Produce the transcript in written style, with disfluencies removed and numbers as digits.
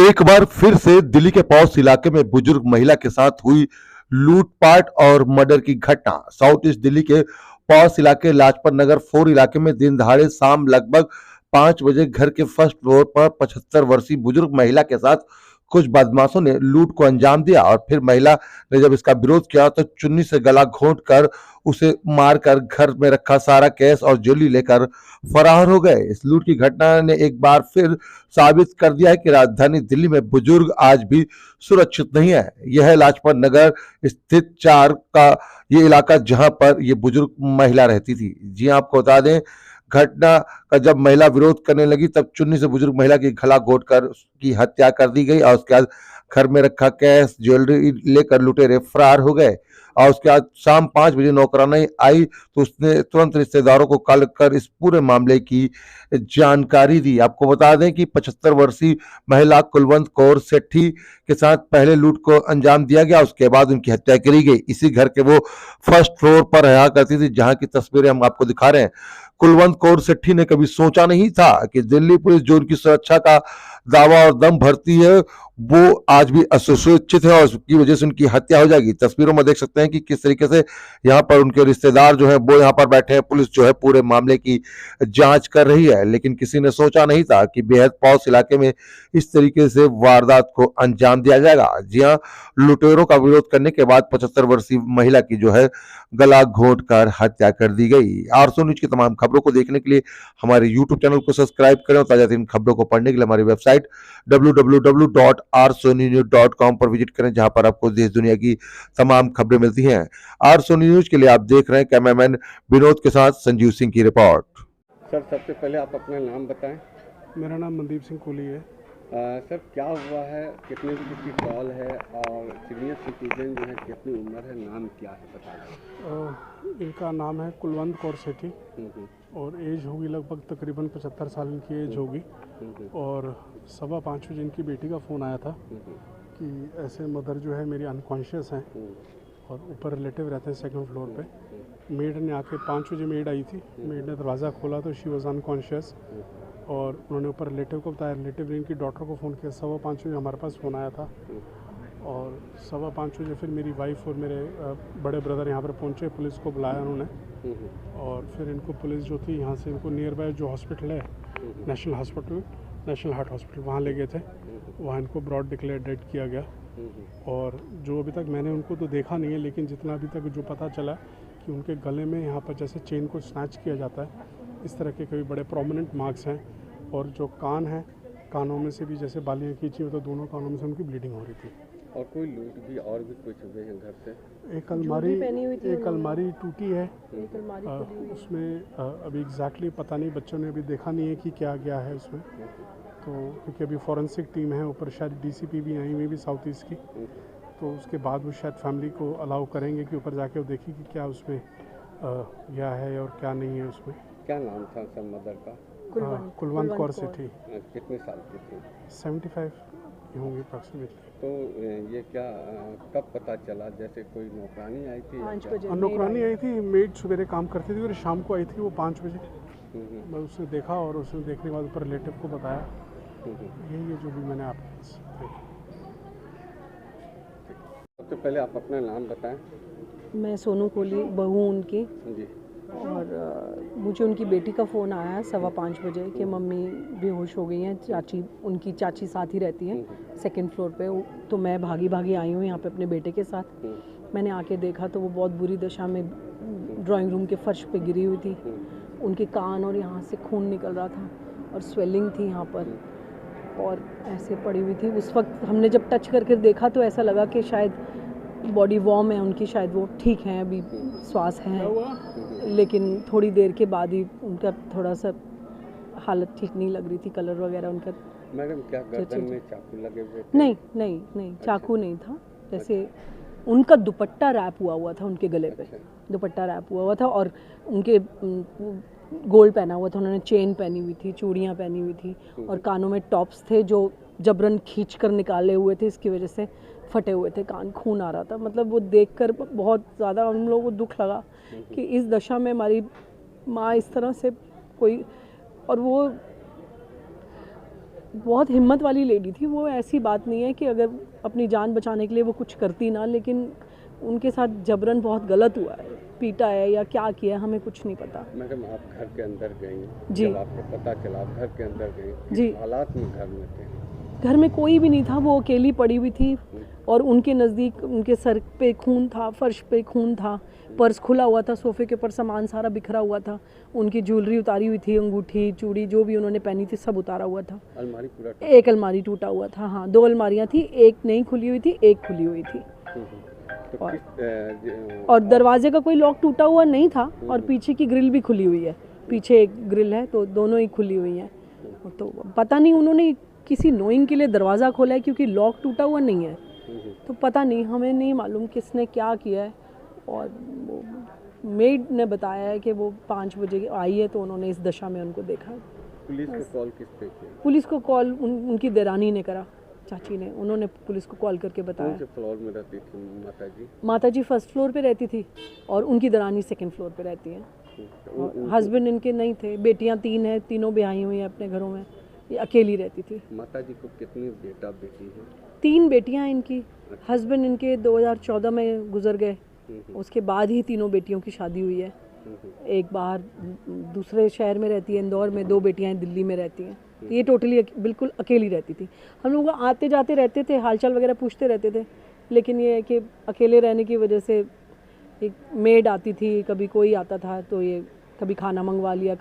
एक बार फिर से दिल्ली के पौष इलाके में बुजुर्ग महिला के साथ हुई लूटपाट और मर्डर की घटना। साउथ ईस्ट दिल्ली के पौष इलाके लाजपत नगर 4 इलाके में दिन दहाड़े शाम लगभग 5 बजे घर के फर्स्ट फ्लोर पर 75 वर्षीय बुजुर्ग महिला के साथ कुछ बदमाशों ने लूट को अंजाम दिया और फिर महिला ने जब इसका विरोध किया तो चुन्नी से गला घोंट कर उसे मारकर घर में रखा सारा कैश और ज्वेलरी लेकर फरार हो गए। इस लूट की घटना ने एक बार फिर साबित कर दिया है कि राजधानी दिल्ली में बुजुर्ग आज भी सुरक्षित नहीं है। यह है लाजपत नगर स्थित 4 का ये इलाका जहां पर ये बुजुर्ग महिला रहती थी। जी हां, आपको बता दें, घटना का जब महिला विरोध करने लगी तब चुन्नी से बुजुर्ग महिला की गला घोंट कर उसकी हत्या कर दी गई और उसके बाद घर में रखा कैश ज्वेलरी लेकर लुटेरे फरार हो गए। और उसके बाद शाम 5 बजे नौकरानी आई तो उसने तुरंत रिश्तेदारों को कॉल कर इस पूरे मामले की जानकारी दी। आपको बता दें कि 75 वर्षीय महिला कुलवंत कौर सेठी के साथ पहले लूट को अंजाम दिया गया, उसके बाद उनकी हत्या करी गई। इसी घर के वो फर्स्ट फ्लोर पर रहा करती थी जहां की तस्वीरें हम आपको दिखा रहे हैं। कुलवंत कौर सेठी ने कभी सोचा नहीं था कि दिल्ली पुलिस जो उनकी सुरक्षा का दावा और दम भरती है वो आज भी असुरक्षित है और उसकी वजह से उनकी हत्या हो जाएगी। तस्वीरों में देख सकते हैं कि किस तरीके से यहाँ पर उनके रिश्तेदार जो है वो यहाँ पर बैठे हैं। पुलिस जो है पूरे मामले की जांच कर रही है, लेकिन किसी ने सोचा नहीं था कि बेहद पौष इलाके में इस तरीके से वारदात को अंजाम दिया जाएगा। जी हाँ, लुटेरों का विरोध करने के बाद 75 वर्षीय महिला की जो है गला घोंट कर हत्या कर दी गई। आरसो न्यूज की तमाम खबरों को देखने के लिए हमारे यूट्यूब चैनल को सब्सक्राइब करें और ताजा तरीन खबरों को पढ़ने के लिए हमारी वेबसाइट www.rsonynews.com पर विजिट करें, जहां पर आपको देश दुनिया की तमाम खबरें मिलती हैं। आरसोनी न्यूज के लिए आप देख रहे हैं कैमरामैन विनोद के साथ संजीव सिंह की रिपोर्ट। सर, सबसे पहले आप अपना नाम बताएं। मेरा नाम मनदीप सिंह कोहली है। सर, क्या हुआ है, कितने बजे की कॉल है और सीनियर सिटीजन जो है कितनी उम्र है, नाम क्या है बताइए। इनका नाम है कुलवंत कौर सेठी और एज होगी लगभग तकरीबन 75 साल इनकी एज होगी। और 5:15 बजे इनकी बेटी का फ़ोन आया था कि ऐसे मदर जो है मेरी अनकॉन्शियस हैं और ऊपर रिलेटिव रहते हैं सेकंड फ्लोर पे। मेड ने आके 5 बजे मेड आई थी, मेड ने दरवाज़ा खोला तो शी वॉज अनकॉन्शियस और उन्होंने ऊपर रिलेटिव को बताया। रिलेटिव ने इनकी डॉटर को फ़ोन किया। 5:15 बजे हमारे पास फ़ोन आया था और 5:15 बजे फिर मेरी वाइफ और मेरे बड़े ब्रदर यहाँ पर पहुँचे, पुलिस को बुलाया उन्होंने और फिर इनको पुलिस जो थी यहाँ से इनको नियर बाय जो हॉस्पिटल है नेशनल हार्ट हॉस्पिटल वहाँ ले गए थे। वहाँ इनको ब्रॉड डिक्लेयर डेड किया गया। और जो अभी तक मैंने उनको तो देखा नहीं है, लेकिन जितना अभी तक जो पता चला कि उनके गले में यहाँ पर जैसे चेन को स्नैच किया जाता है इस तरह के कई बड़े प्रोमिनेंट मार्क्स हैं और जो कान है कानों में से भी जैसे बालियाँ खींची हो तो दोनों कानों में से उनकी ब्लीडिंग हो रही थी। और कोई लूट भी और भी कुछ हुए हैं घर से? एक अलमारी टूटी है, उसमें अभी एग्जैक्टली पता नहीं, बच्चों ने अभी देखा नहीं है कि क्या गया है उसमें। तो क्योंकि अभी फॉरेंसिक टीम है ऊपर, शायद डीसीपी भी आई हुई भी साउथ ईस्ट की, तो उसके बाद वो शायद फैमिली को अलाउ करेंगे कि ऊपर जाके वो देखी कि क्या उसमें गया है और क्या नहीं है उसमें। क्या नाम था सर मदर का? कुलवंत कौर सेठी। कितने साल की थी? 75 होंगी अप्रॉक्सीमेटली। तो ये क्या कब पता चला? जैसे कोई नौकरानी आई थी? 5 बजे नौकरानी आई थी, मेड सवेरे काम करती थी और शाम को आई थी वो 5 बजे। मैं उसने देखा और उसने देखने के बाद ऊपर रिलेटिव को बताया। यही है जो भी मैंने आपको। सबसे पहले आप अपना नाम बताएं। मैं सोनू कोहली बहू उनकी जी। और मुझे उनकी बेटी का फ़ोन आया 5:15 बजे कि मम्मी बेहोश हो गई हैं। उनकी चाची साथ ही रहती हैं सेकंड फ्लोर पे। तो मैं भागी आई हूँ यहाँ पे अपने बेटे के साथ। मैंने आके देखा तो वो बहुत बुरी दशा में ड्राइंग रूम के फर्श पे गिरी हुई थी। उनके कान और यहाँ से खून निकल रहा था और स्वेलिंग थी यहाँ पर और ऐसे पड़ी हुई थी। उस वक्त हमने जब टच करके देखा तो ऐसा लगा कि शायद बॉडी वार्म है उनकी, शायद वो ठीक हैं, अभी श्वास हैं, लेकिन थोड़ी देर के बाद ही उनका थोड़ा सा हालत ठीक नहीं लग रही थी, कलर वगैरह उनका। मैडम, क्या गर्दन में चाकू लगे हुए थे? नहीं, चाकू नहीं था। जैसे उनका दुपट्टा रैप हुआ था उनके गले पे। दुपट्टा रैप हुआ था और उनके गोल्ड पहना हुआ था, उन्होंने चेन पहनी हुई थी, चूड़ियाँ पहनी हुई थी और कानों में टॉप्स थे जो जबरन खींच कर निकाले हुए थे, इसकी वजह से फटे हुए थे कान, खून आ रहा था। मतलब वो देखकर बहुत ज़्यादा हम लोगों को दुख लगा कि इस दशा में हमारी माँ इस तरह से कोई, और वो बहुत हिम्मत वाली लेडी थी वो, ऐसी बात नहीं है कि अगर अपनी जान बचाने के लिए वो कुछ करती ना, लेकिन उनके साथ जबरन बहुत गलत हुआ है, पीटा है या क्या किया है, हमें कुछ नहीं पता। मैडम आप घर के अंदर गई, जी। जब आपको पता चला आप घर के अंदर गई, जी। किस हालात में घर में थे? घर में कोई भी नहीं था, वो अकेली पड़ी हुई थी और उनके नज़दीक उनके सर पे खून था, फर्श पे खून था, पर्स खुला हुआ था, सोफे के ऊपर सामान सारा बिखरा हुआ था, उनकी ज्वेलरी उतारी हुई थी, अंगूठी चूड़ी जो भी उन्होंने पहनी थी सब उतारा हुआ था। अलमारी पूरा एक अलमारी टूटा हुआ था, हाँ 2 अलमारियाँ थी, एक नहीं खुली हुई थी, एक खुली हुई थी। तो और दरवाजे का कोई लॉक टूटा हुआ नहीं था और पीछे की ग्रिल भी खुली हुई है, पीछे एक ग्रिल है तो दोनों ही खुली हुई हैं। तो पता नहीं उन्होंने किसी नोइंग के लिए दरवाज़ा खोला है क्योंकि लॉक टूटा हुआ नहीं है, तो पता नहीं, हमें नहीं मालूम किसने क्या किया है। और वो मेड ने बताया है कि वो 5 बजे आई है तो उन्होंने इस दशा में उनको देखा। पुलिस को कॉल किस पे किया? पुलिस को कॉल उनकी देरानी ने करा, चाची ने, उन्होंने पुलिस को कॉल करके कौन बताया। से फ्लोर में रहती थी माता जी? माता जी फर्स्ट फ्लोर पे रहती थी और उनकी दरानी सेकंड फ्लोर पे रहती हैं। और हस्बैंड इनके नहीं थे, बेटियां 3 हैं, तीनों ब्याही हुई हैं अपने घरों में, ये अकेली रहती थी। माता जी को कितनी बेटा बेटी है? 3 बेटियां हैं इनकी, हस्बैंड इनके 2014 में गुजर गए, उसके बाद ही तीनों बेटियों की शादी हुई है। एक बाहर दूसरे शहर में रहती है, इंदौर में, 2 बेटियां दिल्ली में रहती हैं। तो ये टोटली बिल्कुल अकेली रहती थी। हम लोग आते जाते रहते थे, हालचाल वगैरह पूछते रहते थे, लेकिन ये है कि अकेले रहने की वजह से एक मेड आती थी, कभी कोई आता था तो ये कभी खाना मंगवा लिया।